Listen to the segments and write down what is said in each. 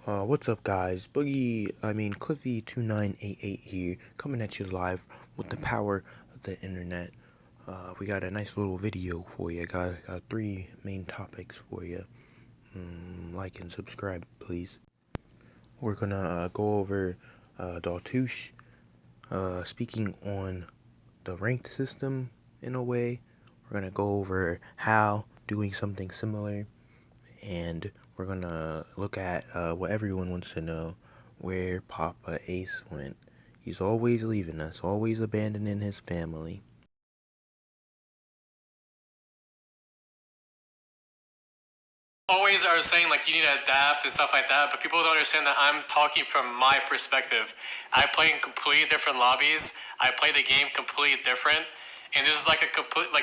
What's up, guys? Cliffy2988 here, coming at you live with the power of the internet. We got a nice little video for you. Got three main topics for you. Like and subscribe, please. We're gonna go over Daltoosh, speaking on the ranked system in a way. We're gonna go over how doing something similar, and we're gonna look at what everyone wants to know: where Papa Ace went. He's always leaving us, always abandoning his family. Always are saying like you need to adapt and stuff like that, but people don't understand that I'm talking from my perspective. I play in completely different lobbies. I play the game completely different, and there's like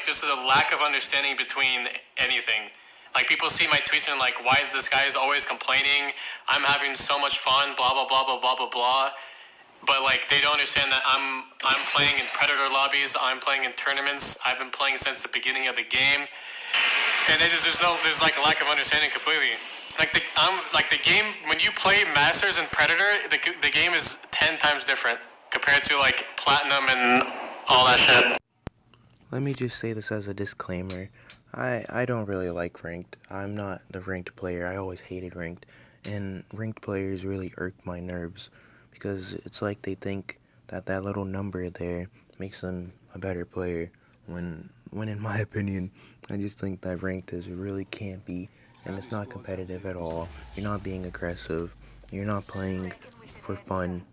this is a lack of understanding between anything. Like, people see my tweets and like, why is this guy always complaining? I'm having so much fun, blah blah blah blah blah blah blah. But like, they don't understand that I'm playing in Predator lobbies. I'm playing in tournaments. I've been playing since the beginning of the game, and there's like a lack of understanding completely. Like the game, when you play Masters and Predator, the game is 10 times different compared to like Platinum and all that shit. Let me just say this as a disclaimer. I don't really like ranked. I'm not the ranked player. I always hated ranked. And ranked players really irk my nerves, because it's like they think that little number there makes them a better player, when in my opinion, I just think that ranked is really campy, and it's not competitive at all. You're not being aggressive. You're not playing for fun.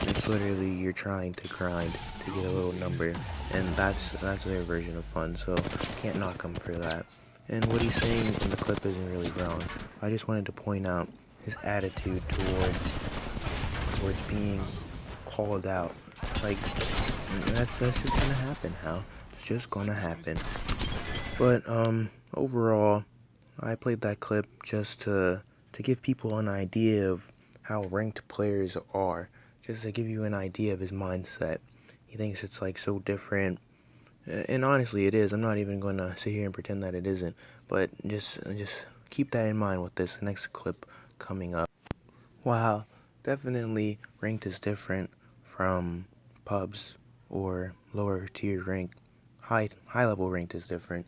It's literally you're trying to grind to get a little number, and that's their version of fun, so can't knock him for that. And what he's saying in the clip isn't really wrong. I just wanted to point out his attitude towards being called out. Like, that's just gonna happen, Hal. It's just gonna happen. But overall, I played that clip just to give people an idea of how ranked players are. Just to give you an idea of his mindset. He thinks it's like so different, and honestly it is. I'm not even going to sit here and pretend that it isn't, but just keep that in mind with this next clip coming up. Wow, definitely ranked is different from pubs or lower tier ranked. High level ranked is different.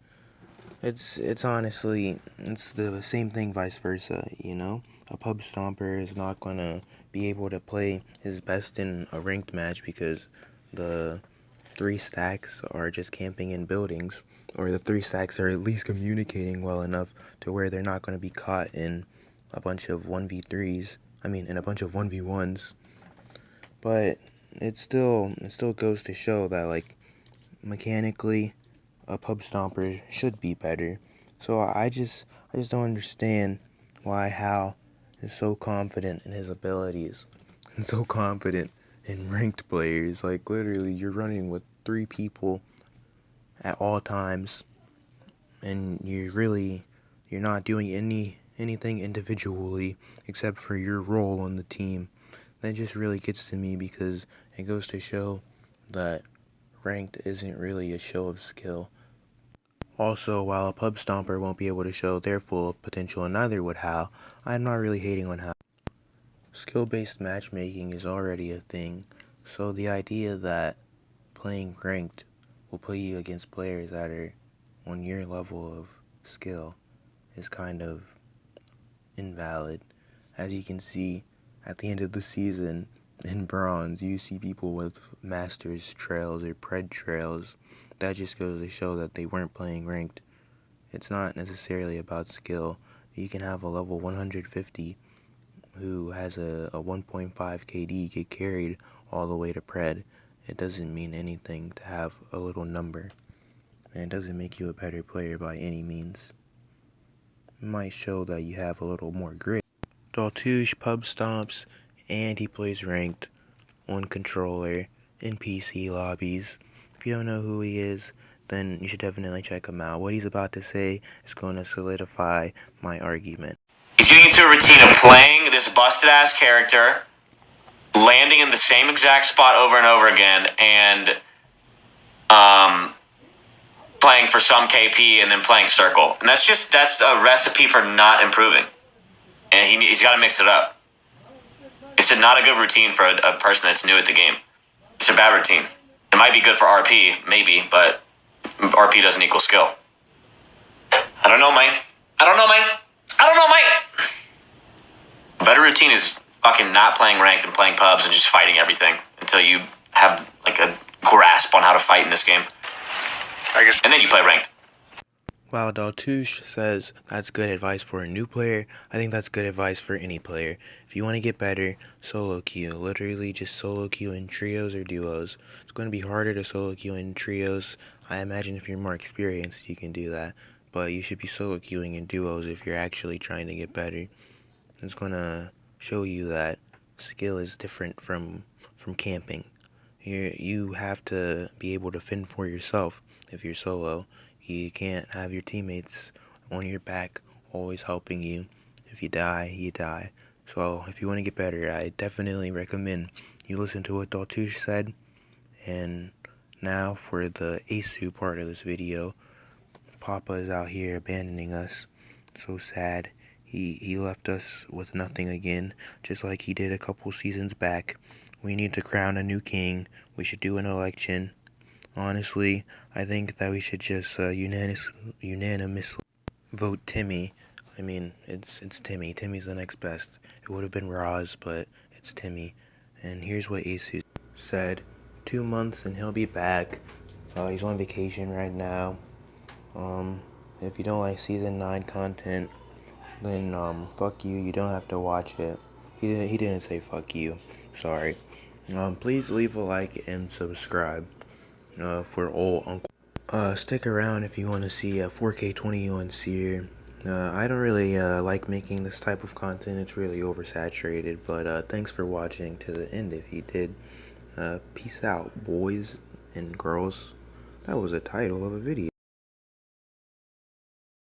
It's honestly, it's the same thing vice versa, you know? A pub stomper is not gonna be able to play his best in a ranked match because the 3 stacks are just camping in buildings, or the 3 stacks are at least communicating well enough to where they're not gonna be caught in a bunch of 1v3s. I mean, in a bunch of 1v1s. But it still goes to show that, like, mechanically, a pub stomper should be better. So I just don't understand why Hal is so confident in his abilities and so confident in ranked players. Like, literally, you're running with 3 people at all times, and you're not doing anything individually except for your role on the team. That just really gets to me, because it goes to show that ranked isn't really a show of skill. Also, while a pub stomper won't be able to show their full potential, and neither would Hal, I'm not really hating on Hal. Skill-based matchmaking is already a thing, so the idea that playing ranked will put you against players that are on your level of skill is kind of invalid. As you can see, at the end of the season, in bronze, you see people with masters trails or pred trails. That just goes to show that they weren't playing ranked. It's not necessarily about skill. You can have a level 150 who has a 1.5 KD get carried all the way to pred. It doesn't mean anything to have a little number, and it doesn't make you a better player by any means. It might show that you have a little more grit. Daltoosh pub stomps, and he plays ranked on controller in PC lobbies. If you don't know who he is, then you should definitely check him out. What he's about to say is going to solidify my argument. He's getting into a routine of playing this busted-ass character, landing in the same exact spot over and over again, and playing for some KP and then playing circle. And that's a recipe for not improving. And he's got to mix it up. It's not a good routine for a person that's new at the game. It's a bad routine. It might be good for RP, maybe, but RP doesn't equal skill. I don't know, mate. I don't know, mate. I don't know, mate. A better routine is fucking not playing ranked and playing pubs and just fighting everything until you have like a grasp on how to fight in this game. I guess. And then you play ranked. While Daltoosh says that's good advice for a new player, I think that's good advice for any player. If you want to get better, solo queue. Literally just solo queue in trios or duos. It's going to be harder to solo queue in trios. I imagine if you're more experienced, you can do that. But you should be solo queuing in duos if you're actually trying to get better. It's going to show you that skill is different from camping. You have to be able to fend for yourself if you're solo. You can't have your teammates on your back always helping you. If you die, you die. So if you want to get better, I definitely recommend you listen to what Daltoosh said. And now for the Acue part of this video. Papa is out here abandoning us. So sad. He left us with nothing again, just like he did a couple seasons back. We need to crown a new king. We should do an election. Honestly, I think that we should just unanimously vote Timmy. I mean, it's Timmy. Timmy's the next best. It would have been Roz, but it's Timmy. And here's what Acue said. 2 months and he'll be back. He's on vacation right now. If you don't like season 9 content, then fuck you. You don't have to watch it. He didn't say fuck you. Sorry. Please leave a like and subscribe. For old Uncle. Stick around if you want to see a 4K 21 seer. I don't really like making this type of content. It's really oversaturated. But thanks for watching to the end if you did. Peace out, boys and girls. That was the title of a video.